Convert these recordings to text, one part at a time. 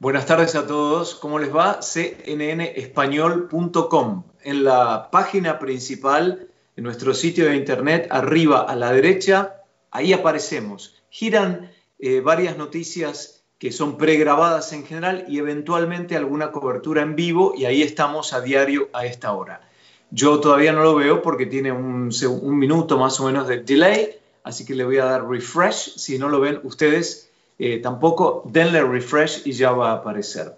Buenas tardes a todos. ¿Cómo les va? cnnespañol.com. En la página principal, en nuestro sitio de internet, arriba a la derecha, ahí aparecemos. Giran varias noticias que son pregrabadas en general y eventualmente alguna cobertura en vivo, y ahí estamos a diario a esta hora. Yo todavía no lo veo porque tiene un minuto más o menos de delay, así que le voy a dar refresh. Si no lo ven ustedes, tampoco, denle refresh y ya va a aparecer.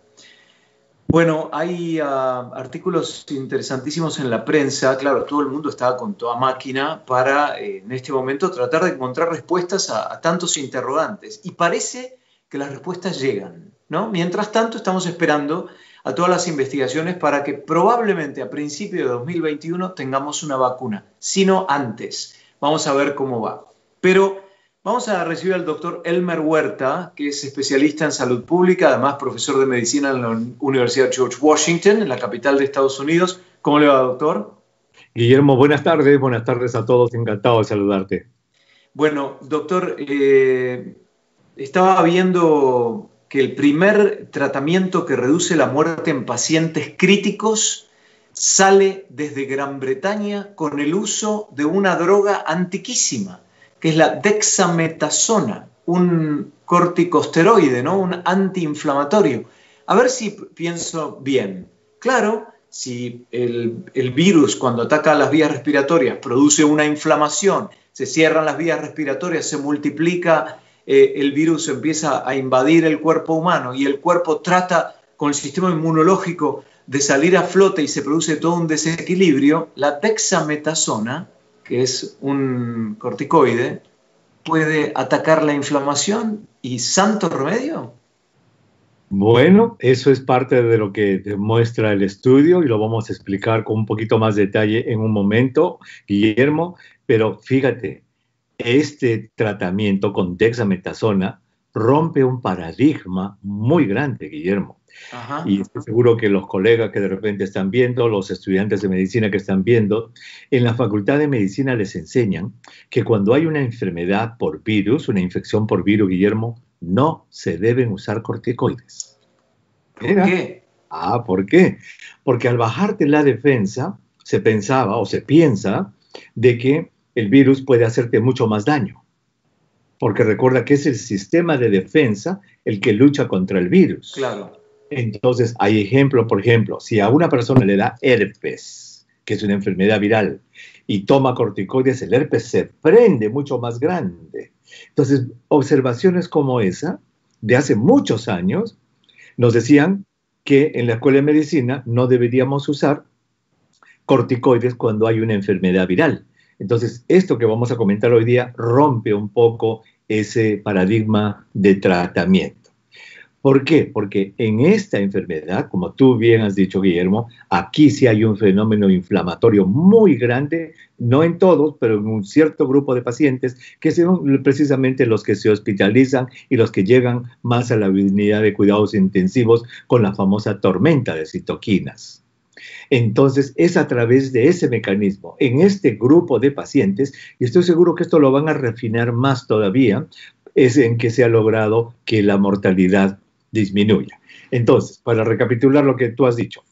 Bueno, hay artículos interesantísimos en la prensa. Claro, todo el mundo está con toda máquina para, en este momento, tratar de encontrar respuestas a tantos interrogantes. Y parece que las respuestas llegan, ¿no? Mientras tanto, estamos esperando a todas las investigaciones para que probablemente a principios de 2021 tengamos una vacuna, si no antes. Vamos a ver cómo va. Pero vamos a recibir al doctor Elmer Huerta, que es especialista en salud pública, además profesor de medicina en la Universidad George Washington, en la capital de Estados Unidos. ¿Cómo le va, doctor? Guillermo, buenas tardes a todos, encantado de saludarte. Bueno, doctor, estaba viendo que el primer tratamiento que reduce la muerte en pacientes críticos sale desde Gran Bretaña con el uso de una droga antiquísima, que es la dexametasona, un corticosteroide, ¿no? Un antiinflamatorio. A ver si pienso bien. Claro, si el virus cuando ataca las vías respiratorias produce una inflamación, se cierran las vías respiratorias, se multiplica, el virus empieza a invadir el cuerpo humano y el cuerpo trata con el sistema inmunológico de salir a flote y se produce todo un desequilibrio, la dexametasona, que es un corticoide, puede atacar la inflamación y santo remedio. Bueno, eso es parte de lo que demuestra el estudio y lo vamos a explicar con un poquito más detalle en un momento, Guillermo, pero fíjate, este tratamiento con dexametasona rompe un paradigma muy grande, Guillermo. Ajá. Y estoy seguro que los colegas que de repente están viendo, los estudiantes de medicina que están viendo, en la Facultad de Medicina les enseñan que cuando hay una enfermedad por virus, una infección por virus, Guillermo, no se deben usar corticoides. ¿Por qué? ¿Por qué? Porque al bajarte la defensa, se pensaba o se piensa de que el virus puede hacerte mucho más daño. Porque recuerda que es el sistema de defensa el que lucha contra el virus. Claro. Entonces, hay ejemplos, por ejemplo, si a una persona le da herpes, que es una enfermedad viral, y toma corticoides, el herpes se prende mucho más grande. Entonces, observaciones como esa, de hace muchos años, nos decían que en la escuela de medicina no deberíamos usar corticoides cuando hay una enfermedad viral. Entonces, esto que vamos a comentar hoy día rompe un poco ese paradigma de tratamiento. ¿Por qué? Porque en esta enfermedad, como tú bien has dicho, Guillermo, aquí sí hay un fenómeno inflamatorio muy grande, no en todos, pero en un cierto grupo de pacientes, que son precisamente los que se hospitalizan y los que llegan más a la unidad de cuidados intensivos con la famosa tormenta de citoquinas. Entonces, es a través de ese mecanismo, en este grupo de pacientes, y estoy seguro que esto lo van a refinar más todavía, es en que se ha logrado que la mortalidad disminuya. Entonces, para recapitular lo que tú has dicho,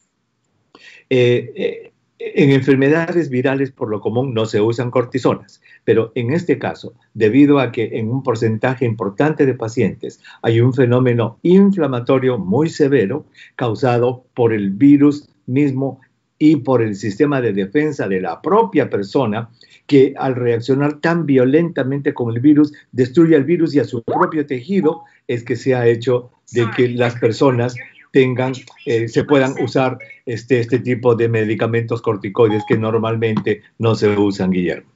en enfermedades virales por lo común no se usan cortisonas, pero en este caso, debido a que en un porcentaje importante de pacientes hay un fenómeno inflamatorio muy severo causado por el virus mismo y por el sistema de defensa de la propia persona, que al reaccionar tan violentamente con el virus, destruye al virus y a su propio tejido, es que se ha hecho de que las personas se puedan usar este tipo de medicamentos corticoides que normalmente no se usan, Guillermo.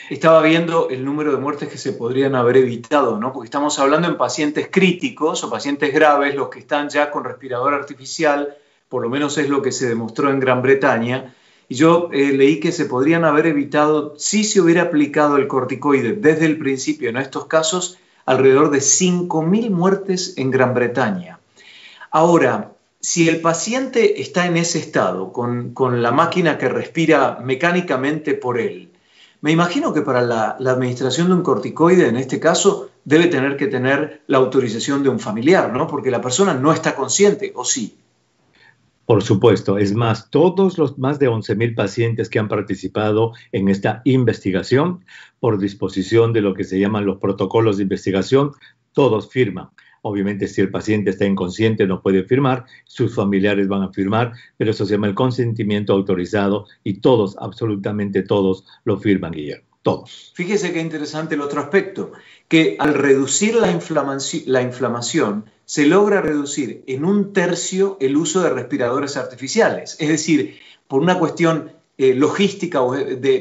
Estaba viendo el número de muertes que se podrían haber evitado, ¿no? Porque estamos hablando en pacientes críticos o pacientes graves, los que están ya con respirador artificial, por lo menos es lo que se demostró en Gran Bretaña. Y yo leí que se podrían haber evitado, si se hubiera aplicado el corticoide desde el principio en estos casos, alrededor de 5.000 muertes en Gran Bretaña. Ahora, si el paciente está en ese estado, con la máquina que respira mecánicamente por él, me imagino que para la administración de un corticoide, en este caso, debe tener que tener la autorización de un familiar, ¿no? Porque la persona no está consciente, ¿o sí? Por supuesto, es más, todos los más de 11.000 pacientes que han participado en esta investigación, por disposición de lo que se llaman los protocolos de investigación, todos firman. Obviamente, si el paciente está inconsciente, no puede firmar, sus familiares van a firmar, pero eso se llama el consentimiento autorizado y todos, absolutamente todos, lo firman, Guillermo. Todos. Fíjese qué interesante el otro aspecto, que al reducir la inflamación se logra reducir en 1/3 el uso de respiradores artificiales. Es decir, por una cuestión logística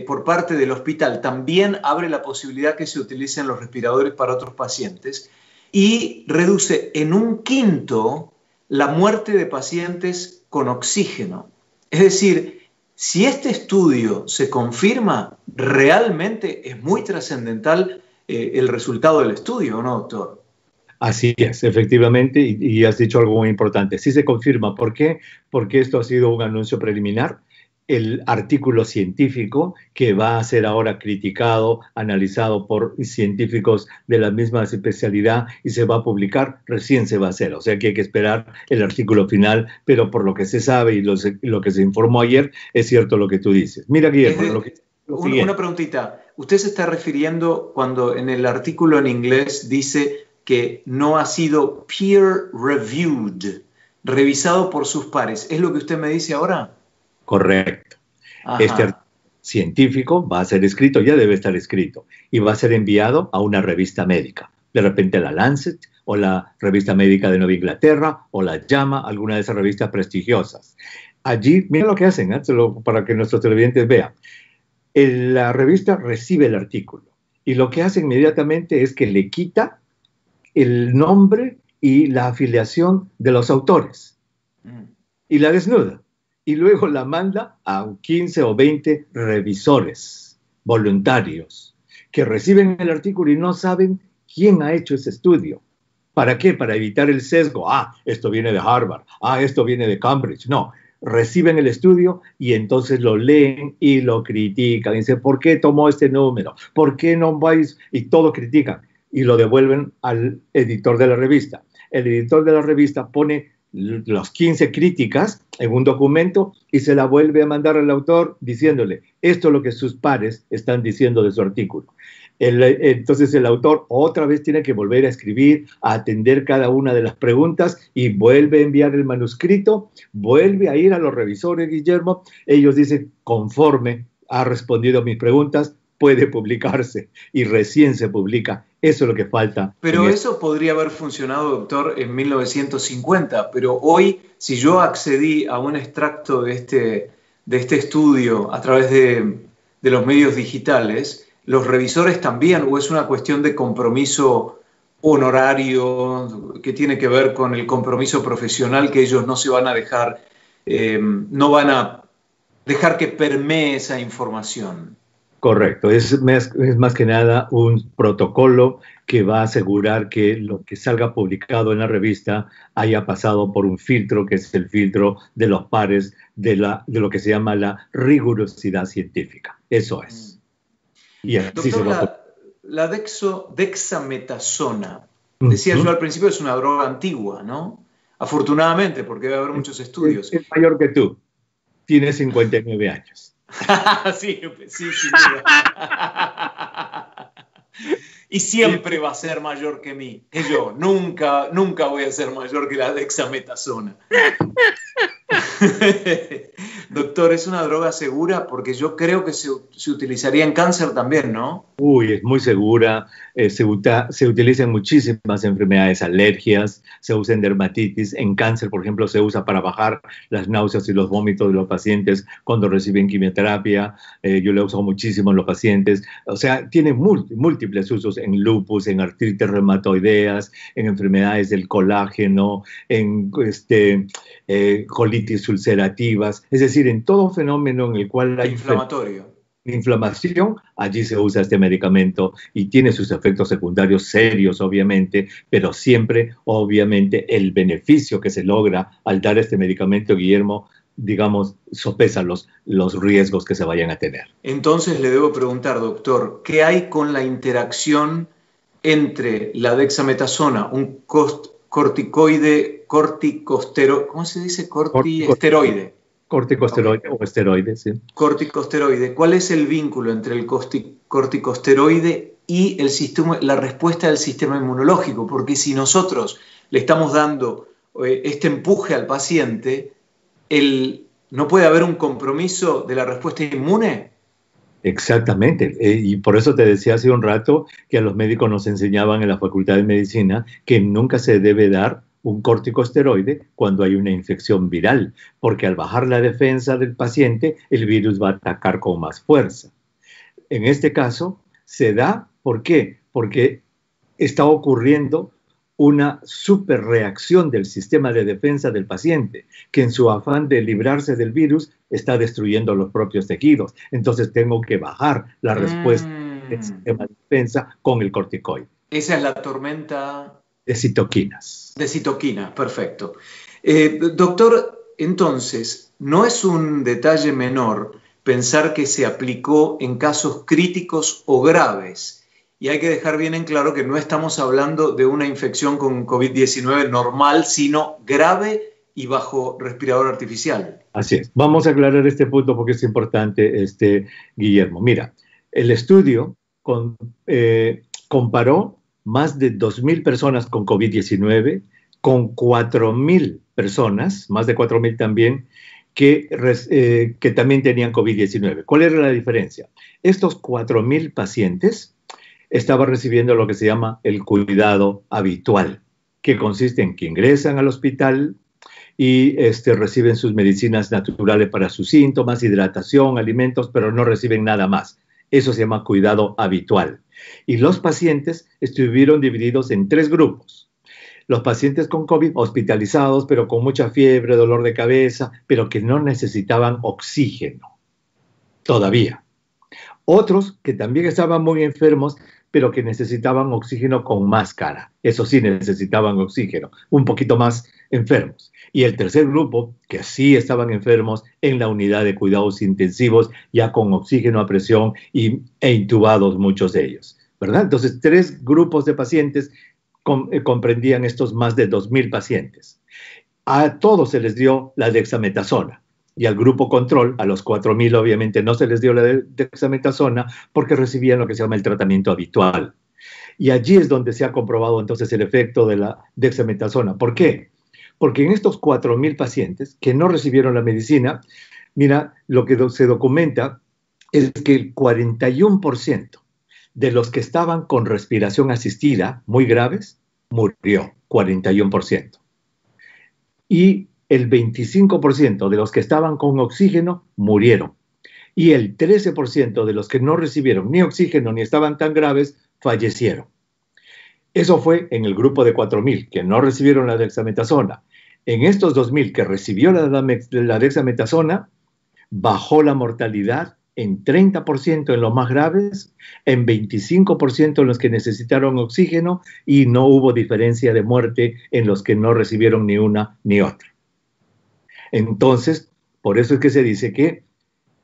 por parte del hospital, también abre la posibilidad que se utilicen los respiradores para otros pacientes y reduce en 1/5 la muerte de pacientes con oxígeno. Es decir, si este estudio se confirma, realmente es muy trascendental el resultado del estudio, ¿no, doctor? Así es, efectivamente, y has dicho algo muy importante. Sí se confirma. ¿Por qué? Porque esto ha sido un anuncio preliminar. El artículo científico que va a ser ahora criticado, analizado por científicos de la misma especialidad y se va a publicar, recién se va a hacer. O sea que hay que esperar el artículo final, pero por lo que se sabe y lo que se informó ayer, es cierto lo que tú dices. Mira, Guillermo, una preguntita. ¿Usted se está refiriendo cuando en el artículo en inglés dice que no ha sido peer-reviewed, revisado por sus pares? ¿Es lo que usted me dice ahora? Correcto. Ajá. Este artículo científico va a ser escrito, ya debe estar escrito, y va a ser enviado a una revista médica. De repente la Lancet, o la Revista Médica de Nueva Inglaterra, o la JAMA, alguna de esas revistas prestigiosas. Allí, mira lo que hacen, para que nuestros televidentes vean. La revista recibe el artículo, y lo que hace inmediatamente es que le quita el nombre y la afiliación de los autores, y la desnuda. Y luego la manda a 15 o 20 revisores voluntarios que reciben el artículo y no saben quién ha hecho ese estudio. ¿Para qué? Para evitar el sesgo. Esto viene de Harvard. Esto viene de Cambridge. No, reciben el estudio y entonces lo leen y lo critican. Dicen, ¿por qué tomó este número? ¿Por qué no vais? Y todo critican y lo devuelven al editor de la revista. El editor de la revista pone las 15 críticas en un documento y se la vuelve a mandar al autor diciéndole, esto es lo que sus pares están diciendo de su artículo. Entonces el autor otra vez tiene que volver a escribir, a atender cada una de las preguntas y vuelve a enviar el manuscrito, vuelve a ir a los revisores, Guillermo. Ellos dicen, conforme ha respondido a mis preguntas, puede publicarse, y recién se publica. Eso es lo que falta. Pero eso podría haber funcionado, doctor, en 1950, pero hoy, si yo accedí a un extracto de este estudio a través de los medios digitales, los revisores también, o es una cuestión de compromiso honorario que tiene que ver con el compromiso profesional, que ellos no se van a dejar, no van a dejar que permee esa información. Correcto, es más que nada un protocolo que va a asegurar que lo que salga publicado en la revista haya pasado por un filtro, que es el filtro de los pares de lo que se llama la rigurosidad científica. Eso es. Y así doctor, la dexametasona, decía yo al principio, es una droga antigua, ¿no? Afortunadamente, porque debe haber muchos estudios. Es mayor que tú, tiene 59 años. Sí, sin duda. Y siempre va a ser mayor que mí, que yo. Nunca voy a ser mayor que la dexametasona. Doctor, ¿es una droga segura? Porque yo creo que se utilizaría en cáncer también, ¿no? Es muy segura. Se utiliza en muchísimas enfermedades, alergias, se usa en dermatitis, en cáncer, por ejemplo, se usa para bajar las náuseas y los vómitos de los pacientes cuando reciben quimioterapia. Yo la uso muchísimo en los pacientes. O sea, tiene múltiples usos en lupus, en artritis reumatoideas, en enfermedades del colágeno, en colitis ulcerativas, es decir, en todo fenómeno en el cual hay inflamación, allí se usa este medicamento y tiene sus efectos secundarios serios, obviamente, pero siempre, obviamente, el beneficio que se logra al dar este medicamento, Guillermo, digamos, sopesa los riesgos que se vayan a tener. Entonces le debo preguntar, doctor, ¿qué hay con la interacción entre la dexametasona, un corticoide, ¿cómo se dice? Cortiesteroide. Corticosteroide o esteroide, sí. Corticosteroide. ¿Cuál es el vínculo entre el corticosteroide y la respuesta del sistema inmunológico? Porque si nosotros le estamos dando este empuje al paciente, ¿no puede haber un compromiso de la respuesta inmune? Exactamente, y por eso te decía hace un rato que a los médicos nos enseñaban en la Facultad de Medicina que nunca se debe dar un corticosteroide cuando hay una infección viral, porque al bajar la defensa del paciente, el virus va a atacar con más fuerza. En este caso, se da, ¿por qué? Porque está ocurriendo una superreacción del sistema de defensa del paciente, que en su afán de librarse del virus está destruyendo los propios tejidos. Entonces tengo que bajar la respuesta del sistema de defensa con el corticoide. Esa es la tormenta de citoquinas. De citoquinas, perfecto. Doctor, entonces, no es un detalle menor pensar que se aplicó en casos críticos o graves. Y hay que dejar bien en claro que no estamos hablando de una infección con COVID-19 normal, sino grave y bajo respirador artificial. Así es. Vamos a aclarar este punto porque es importante, Guillermo. Mira, el estudio comparó más de 2.000 personas con COVID-19 con 4.000 personas, más de 4.000 también, que también tenían COVID-19. ¿Cuál era la diferencia? Estos 4.000 pacientes estaban recibiendo lo que se llama el cuidado habitual, que consiste en que ingresan al hospital y reciben sus medicinas naturales para sus síntomas, hidratación, alimentos, pero no reciben nada más. Eso se llama cuidado habitual. Y los pacientes estuvieron divididos en 3 grupos. Los pacientes con COVID hospitalizados, pero con mucha fiebre, dolor de cabeza, pero que no necesitaban oxígeno todavía. Otros que también estaban muy enfermos, pero que necesitaban oxígeno con máscara. Eso sí, necesitaban oxígeno, un poquito más enfermos. Y el tercer grupo, que sí estaban enfermos en la unidad de cuidados intensivos, ya con oxígeno a presión e intubados muchos de ellos, ¿verdad? Entonces, 3 grupos de pacientes comprendían estos más de 2.000 pacientes. A todos se les dio la dexametasona. Y al grupo control, a los 4.000 obviamente no se les dio la dexametasona porque recibían lo que se llama el tratamiento habitual. Y allí es donde se ha comprobado entonces el efecto de la dexametasona. ¿Por qué? Porque en estos 4.000 pacientes que no recibieron la medicina, mira, lo que se documenta es que el 41% de los que estaban con respiración asistida muy graves, murió, 41%. Y el 25% de los que estaban con oxígeno murieron. Y el 13% de los que no recibieron ni oxígeno ni estaban tan graves fallecieron. Eso fue en el grupo de 4.000 que no recibieron la dexametasona. En estos 2.000 que recibió la dexametasona, bajó la mortalidad en 30% en los más graves, en 25% en los que necesitaron oxígeno y no hubo diferencia de muerte en los que no recibieron ni una ni otra. Entonces, por eso es que se dice que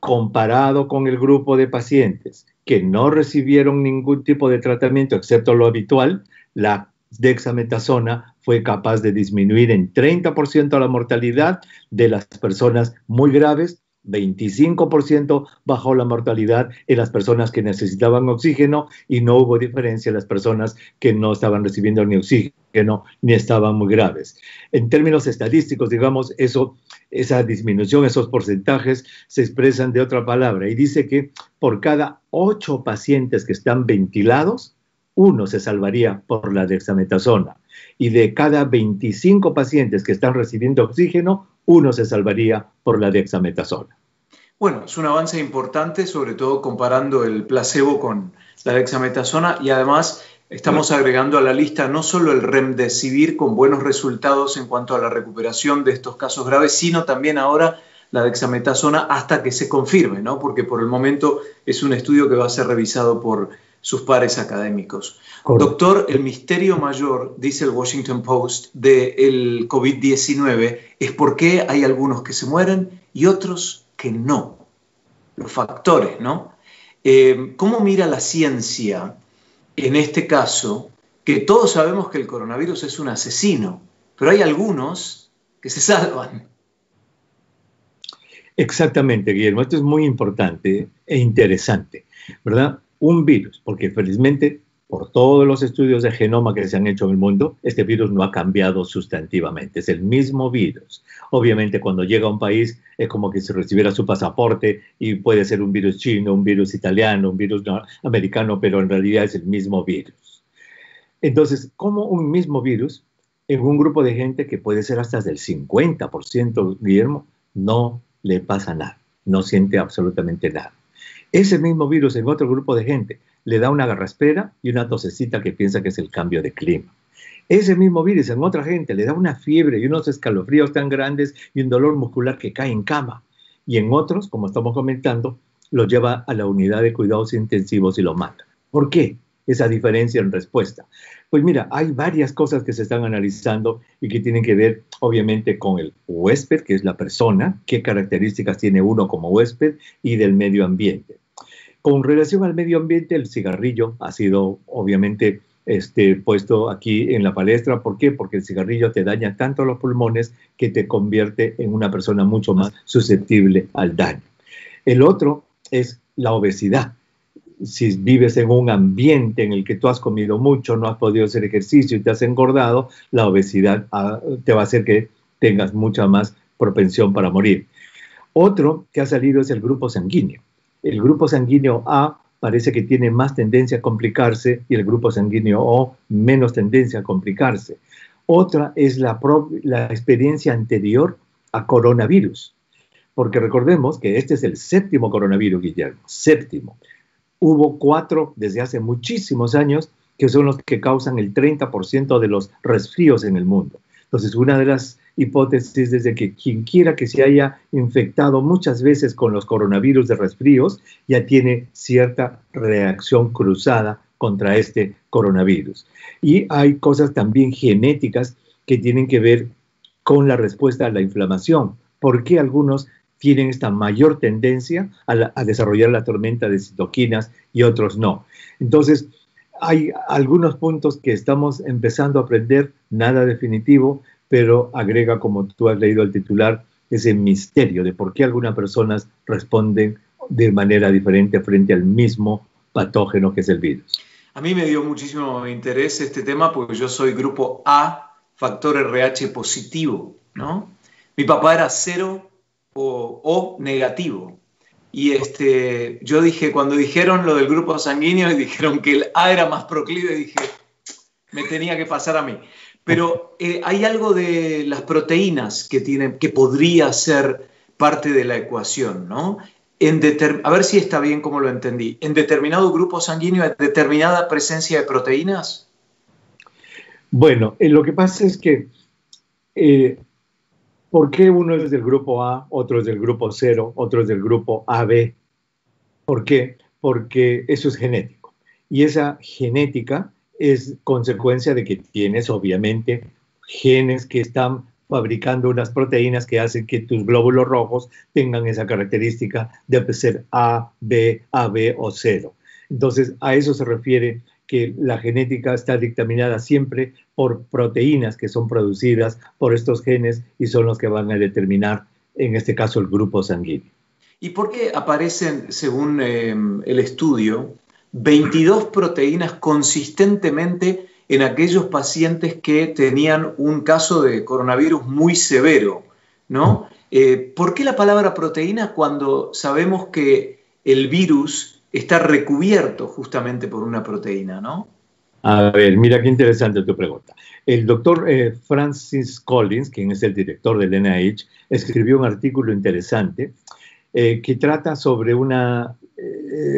comparado con el grupo de pacientes que no recibieron ningún tipo de tratamiento excepto lo habitual, la dexametasona fue capaz de disminuir en 30% la mortalidad de las personas muy graves, 25% bajó la mortalidad en las personas que necesitaban oxígeno y no hubo diferencia en las personas que no estaban recibiendo ni oxígeno ni estaban muy graves. En términos estadísticos, digamos, esa disminución, esos porcentajes se expresan de otra palabra y dice que por cada 8 pacientes que están ventilados, 1 se salvaría por la dexametasona y de cada 25 pacientes que están recibiendo oxígeno, 1 se salvaría por la dexametasona. Bueno, es un avance importante, sobre todo comparando el placebo con la dexametasona y además estamos agregando a la lista no solo el remdesivir con buenos resultados en cuanto a la recuperación de estos casos graves, sino también ahora la dexametasona hasta que se confirme, ¿no? Porque por el momento es un estudio que va a ser revisado por sus pares académicos. Correcto. Doctor, el misterio mayor, dice el Washington Post, del COVID-19 es por qué hay algunos que se mueren y otros que no. Los factores, ¿no? ¿Cómo mira la ciencia en este caso, que todos sabemos que el coronavirus es un asesino, pero hay algunos que se salvan. Exactamente, Guillermo. Esto es muy importante e interesante, ¿verdad? Un virus, porque felizmente, por todos los estudios de genoma que se han hecho en el mundo, este virus no ha cambiado sustantivamente. Es el mismo virus. Obviamente, cuando llega a un país, es como que si recibiera su pasaporte y puede ser un virus chino, un virus italiano, un virus americano, pero en realidad es el mismo virus. Entonces, como un mismo virus, en un grupo de gente que puede ser hasta del 50%, Guillermo, no le pasa nada, no siente absolutamente nada. Ese mismo virus en otro grupo de gente le da una garraspera y una tosecita que piensa que es el cambio de clima. Ese mismo virus en otra gente le da una fiebre y unos escalofríos tan grandes y un dolor muscular que cae en cama. Y en otros, como estamos comentando, lo lleva a la unidad de cuidados intensivos y lo mata. ¿Por qué esa diferencia en respuesta? Pues mira, hay varias cosas que se están analizando y que tienen que ver, obviamente, con el huésped, que es la persona, qué características tiene uno como huésped, y del medio ambiente. Con relación al medio ambiente, el cigarrillo ha sido, obviamente, puesto aquí en la palestra. ¿Por qué? Porque el cigarrillo te daña tanto los pulmones que te convierte en una persona mucho más susceptible al daño. El otro es la obesidad. Si vives en un ambiente en el que tú has comido mucho, no has podido hacer ejercicio y te has engordado, la obesidad te va a hacer que tengas mucha más propensión para morir. Otro que ha salido es el grupo sanguíneo. El grupo sanguíneo A parece que tiene más tendencia a complicarse y el grupo sanguíneo O menos tendencia a complicarse. Otra es la experiencia anterior a coronavirus, porque recordemos que este es el séptimo coronavirus, Guillermo, séptimo. Hubo 4 desde hace muchísimos años que son los que causan el 30% de los resfríos en el mundo. Entonces, una de las hipótesis es de que quien quiera que se haya infectado muchas veces con los coronavirus de resfríos ya tiene cierta reacción cruzada contra este coronavirus. Y hay cosas también genéticas que tienen que ver con la respuesta a la inflamación. ¿Por qué algunos tienen esta mayor tendencia a desarrollar la tormenta de citoquinas y otros no? Entonces, hay algunos puntos que estamos empezando a aprender, nada definitivo, pero agrega, como tú has leído el titular, ese misterio de por qué algunas personas responden de manera diferente frente al mismo patógeno que es el virus. A mí me dio muchísimo interés este tema porque yo soy grupo A, factor RH positivo, ¿no? Mi papá era 0 o negativo. Y yo dije, cuando dijeron lo del grupo sanguíneo y dijeron que el A era más proclive, dije, me tenía que pasar a mí. Pero hay algo de las proteínas que podría ser parte de la ecuación, ¿no? A ver si está bien como lo entendí. ¿En determinado grupo sanguíneo hay determinada presencia de proteínas? Bueno, lo que pasa es que ¿por qué uno es del grupo A, otro es del grupo 0, otro es del grupo AB? ¿Por qué? Porque eso es genético. Y esa genética es consecuencia de que tienes, obviamente, genes que están fabricando unas proteínas que hacen que tus glóbulos rojos tengan esa característica de ser A, B, AB o 0. Entonces, a eso se refiere que la genética está dictaminada siempre por proteínas que son producidas por estos genes y son los que van a determinar, en este caso, el grupo sanguíneo. ¿Y por qué aparecen, según el estudio, 22 proteínas consistentemente en aquellos pacientes que tenían un caso de coronavirus muy severo, ¿no? ¿Por qué la palabra proteína cuando sabemos que el virus está recubierto justamente por una proteína, ¿no? A ver, mira qué interesante tu pregunta. El doctor Francis Collins, quien es el director del NIH, escribió un artículo interesante que trata sobre una,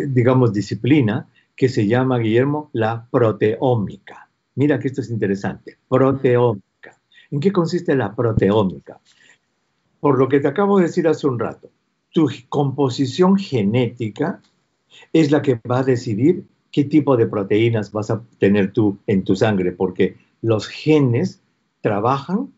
digamos, disciplina que se llama, Guillermo, la proteómica. Mira que esto es interesante, proteómica. ¿En qué consiste la proteómica? Por lo que te acabo de decir hace un rato, tu composición genética es la que va a decidir qué tipo de proteínas vas a tener tú en tu sangre, porque los genes trabajan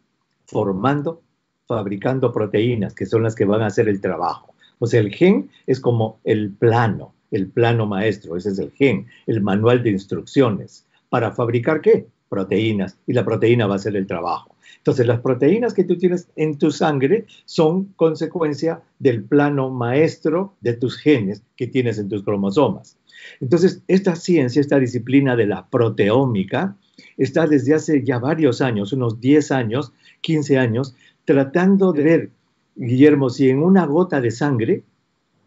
formando, fabricando proteínas, que son las que van a hacer el trabajo. O sea, el gen es como el plano, el plano maestro, ese es el gen, el manual de instrucciones. ¿Para fabricar qué? Proteínas, y la proteína va a hacer el trabajo. Entonces, las proteínas que tú tienes en tu sangre son consecuencia del plano maestro de tus genes que tienes en tus cromosomas. Entonces, esta ciencia, esta disciplina de la proteómica, está desde hace ya varios años, unos 10 años, 15 años, tratando de ver, Guillermo, si en una gota de sangre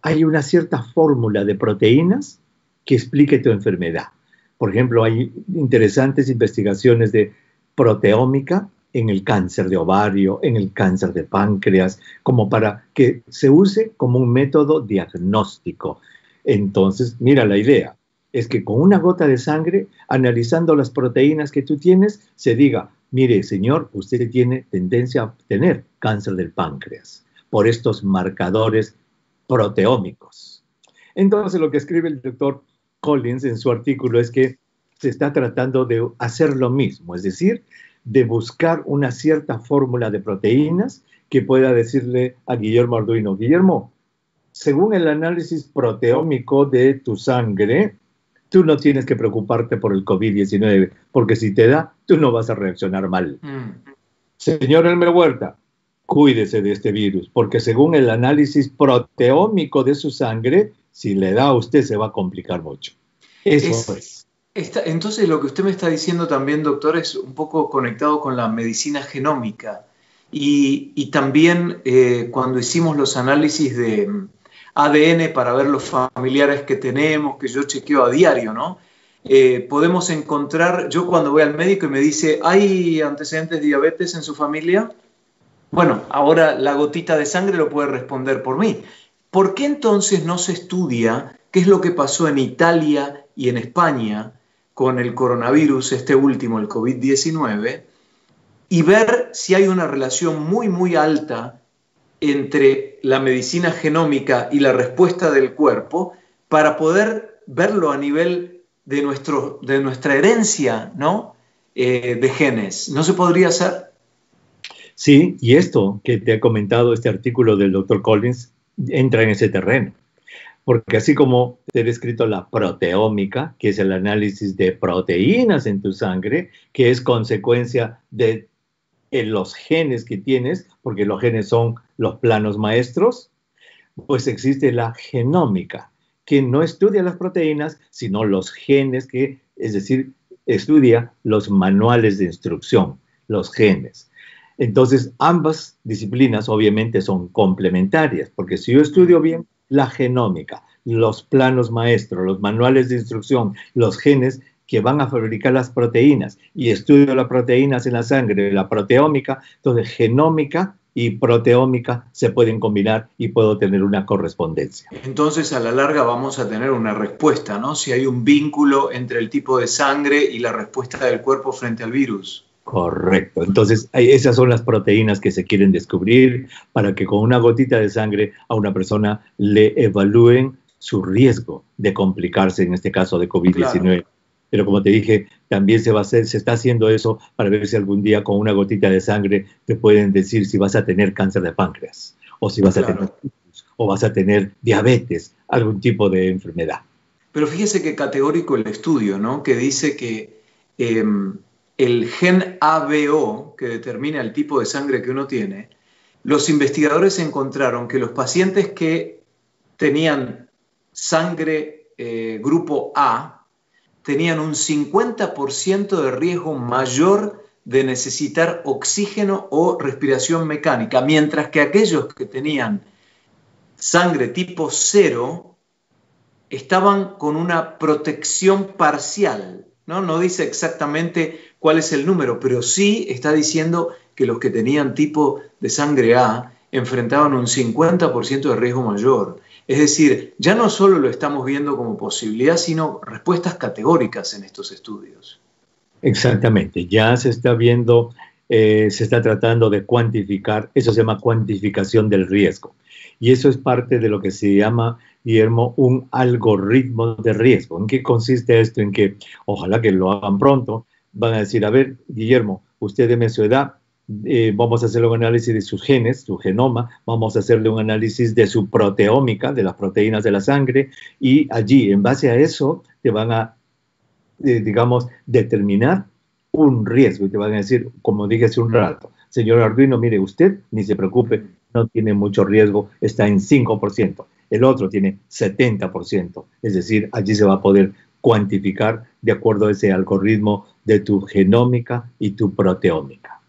hay una cierta fórmula de proteínas que explique tu enfermedad. Por ejemplo, hay interesantes investigaciones de proteómica en el cáncer de ovario, en el cáncer de páncreas, como para que se use como un método diagnóstico. Entonces, mira la idea, es que con una gota de sangre, analizando las proteínas que tú tienes, se diga, mire, señor, usted tiene tendencia a tener cáncer del páncreas por estos marcadores proteómicos. Entonces, lo que escribe el doctor Collins en su artículo es que se está tratando de hacer lo mismo, es decir, de buscar una cierta fórmula de proteínas que pueda decirle a Guillermo Arduino, Guillermo, según el análisis proteómico de tu sangre, tú no tienes que preocuparte por el COVID-19, porque si te da, tú no vas a reaccionar mal. Señor Elmer Huerta, cuídese de este virus, porque según el análisis proteómico de su sangre, si le da a usted se va a complicar mucho. Eso es. Entonces lo que usted me está diciendo también, doctor, es un poco conectado con la medicina genómica. Y también cuando hicimos los análisis de ADN para ver los familiares que tenemos, que yo chequeo a diario, ¿no? Podemos encontrar, yo cuando voy al médico y me dice, ¿hay antecedentes de diabetes en su familia? Bueno, ahora la gotita de sangre lo puede responder por mí. ¿Por qué entonces no se estudia qué es lo que pasó en Italia y en España con el coronavirus, este último, el COVID-19, y ver si hay una relación muy, muy alta entre la medicina genómica y la respuesta del cuerpo para poder verlo a nivel de nuestra herencia, ¿no? De genes? ¿No se podría hacer? Sí, y esto que te ha comentado este artículo del doctor Collins entra en ese terreno. Porque así como te he descrito la proteómica, que es el análisis de proteínas en tu sangre, que es consecuencia de los genes que tienes, porque los genes son los planos maestros, pues existe la genómica, que no estudia las proteínas, sino los genes, es decir, estudia los manuales de instrucción, los genes. Entonces, ambas disciplinas obviamente son complementarias, porque si yo estudio bien la genómica, los planos maestros, los manuales de instrucción, los genes que van a fabricar las proteínas, y estudio las proteínas en la sangre, la proteómica, entonces genómica y proteómica se pueden combinar y puedo tener una correspondencia. Entonces, a la larga vamos a tener una respuesta, ¿no? Si hay un vínculo entre el tipo de sangre y la respuesta del cuerpo frente al virus. Correcto. Entonces, esas son las proteínas que se quieren descubrir para que con una gotita de sangre a una persona le evalúen su riesgo de complicarse, en este caso de COVID-19. Claro. Pero como te dije, también se está haciendo eso para ver si algún día con una gotita de sangre te pueden decir si vas a tener cáncer de páncreas, o si vas a tener, o vas a tener diabetes, algún tipo de enfermedad. Pero fíjese que categórico el estudio, ¿no? Que dice que el gen ABO, que determina el tipo de sangre que uno tiene, los investigadores encontraron que los pacientes que tenían sangre grupo A tenían un 50% de riesgo mayor de necesitar oxígeno o respiración mecánica, mientras que aquellos que tenían sangre tipo 0 estaban con una protección parcial. No dice exactamente cuál es el número, pero sí está diciendo que los que tenían tipo de sangre A enfrentaban un 50% de riesgo mayor. Es decir, ya no solo lo estamos viendo como posibilidad, sino respuestas categóricas en estos estudios. Exactamente, ya se está viendo, se está tratando de cuantificar, eso se llama cuantificación del riesgo. Y eso es parte de lo que se llama, Guillermo, un algoritmo de riesgo. ¿En qué consiste esto? En que, ojalá que lo hagan pronto, van a decir, a ver, Guillermo, usted deme su edad, vamos a hacerle un análisis de sus genes, su genoma, vamos a hacerle un análisis de su proteómica, de las proteínas de la sangre, y allí, en base a eso, te van a, digamos, determinar un riesgo, y te van a decir, como dije hace un rato, señor Arduino, mire, usted ni se preocupe, no tiene mucho riesgo, está en 5%, el otro tiene 70%, es decir, allí se va a poder cuantificar de acuerdo a ese algoritmo de tu genómica y tu proteómica.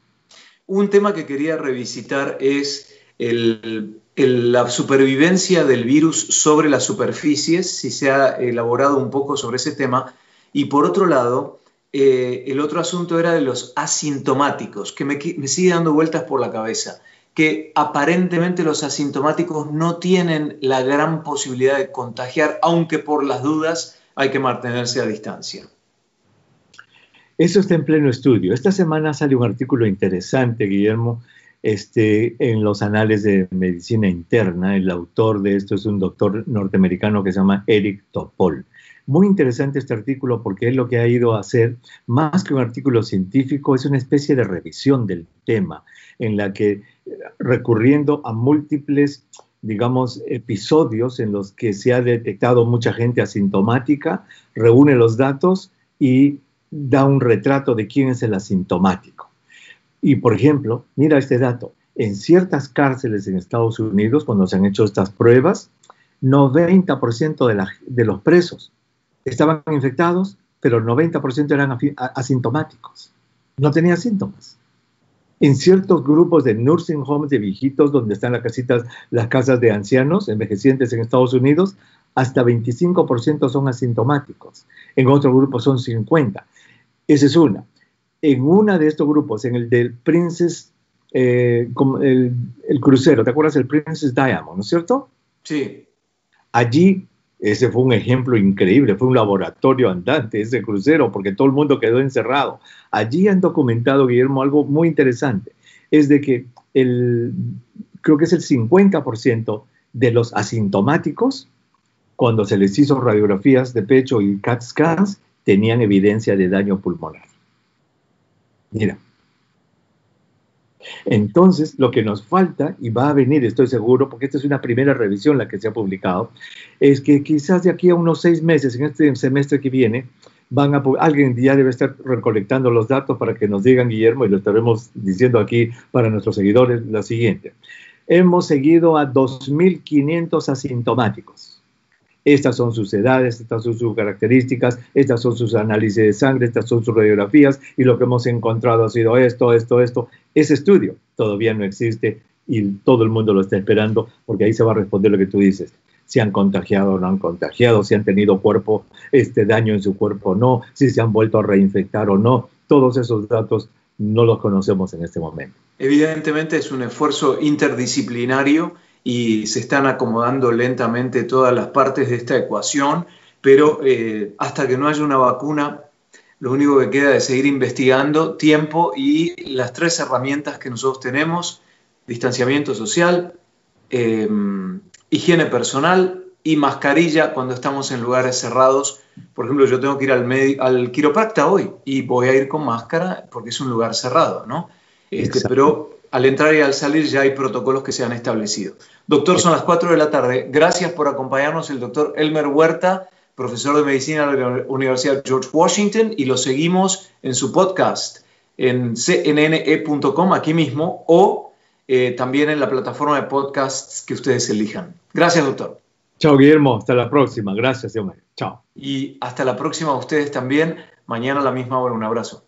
Un tema que quería revisitar es la supervivencia del virus sobre las superficies, si se ha elaborado un poco sobre ese tema. Y por otro lado, el otro asunto era de los asintomáticos, que me sigue dando vueltas por la cabeza, que aparentemente los asintomáticos no tienen la gran posibilidad de contagiar, aunque por las dudas hay que mantenerse a distancia. Eso está en pleno estudio. Esta semana sale un artículo interesante, Guillermo, en los anales de medicina interna. El autor de esto es un doctor norteamericano que se llama Eric Topol. Muy interesante este artículo porque él lo que ha ido a hacer, más que un artículo científico, es una especie de revisión del tema, en la que recurriendo a múltiples, digamos, episodios en los que se ha detectado mucha gente asintomática, reúne los datos y da un retrato de quién es el asintomático. Y, por ejemplo, mira este dato. En ciertas cárceles en Estados Unidos, cuando se han hecho estas pruebas, 90% de los presos estaban infectados, pero el 90% eran asintomáticos. No tenían síntomas. En ciertos grupos de nursing homes de viejitos, donde están las casas de ancianos envejecientes en Estados Unidos, hasta 25% son asintomáticos. En otro grupo son 50%. Esa es una. En una de estos grupos, en el del Princess, el crucero, ¿te acuerdas? El Princess Diamond, ¿no es cierto? Sí. Allí, ese fue un ejemplo increíble, fue un laboratorio andante ese crucero, porque todo el mundo quedó encerrado. Allí han documentado, Guillermo, algo muy interesante. Es de que creo que es el 50% de los asintomáticos, cuando se les hizo radiografías de pecho y CAT scans, tenían evidencia de daño pulmonar. Mira. Entonces, lo que nos falta, y va a venir, estoy seguro, porque esta es una primera revisión la que se ha publicado, es que quizás de aquí a unos 6 meses, en este semestre que viene, alguien ya debe estar recolectando los datos para que nos digan, Guillermo, y lo estaremos diciendo aquí para nuestros seguidores, lo siguiente. Hemos seguido a 2.500 asintomáticos. Estas son sus edades, estas son sus características, estas son sus análisis de sangre, estas son sus radiografías, y lo que hemos encontrado ha sido esto. Ese estudio todavía no existe y todo el mundo lo está esperando, porque ahí se va a responder lo que tú dices. Si han contagiado o no han contagiado, si han tenido daño en su cuerpo o no, si se han vuelto a reinfectar o no. Todos esos datos no los conocemos en este momento. Evidentemente es un esfuerzo interdisciplinario y se están acomodando lentamente todas las partes de esta ecuación, pero hasta que no haya una vacuna, lo único que queda es seguir investigando, tiempo y las 3 herramientas que nosotros tenemos: distanciamiento social, higiene personal y mascarilla cuando estamos en lugares cerrados. Por ejemplo, yo tengo que ir al quiropracta hoy y voy a ir con máscara porque es un lugar cerrado, ¿no? Pero al entrar y al salir ya hay protocolos que se han establecido. Doctor, son las 4 de la tarde. Gracias por acompañarnos, el doctor Elmer Huerta, profesor de medicina de la Universidad George Washington, y lo seguimos en su podcast en cnne.com, aquí mismo, o también en la plataforma de podcasts que ustedes elijan. Gracias, doctor. Chao, Guillermo. Hasta la próxima. Gracias, Elmer. Chao. Y hasta la próxima a ustedes también. Mañana a la misma hora. Un abrazo.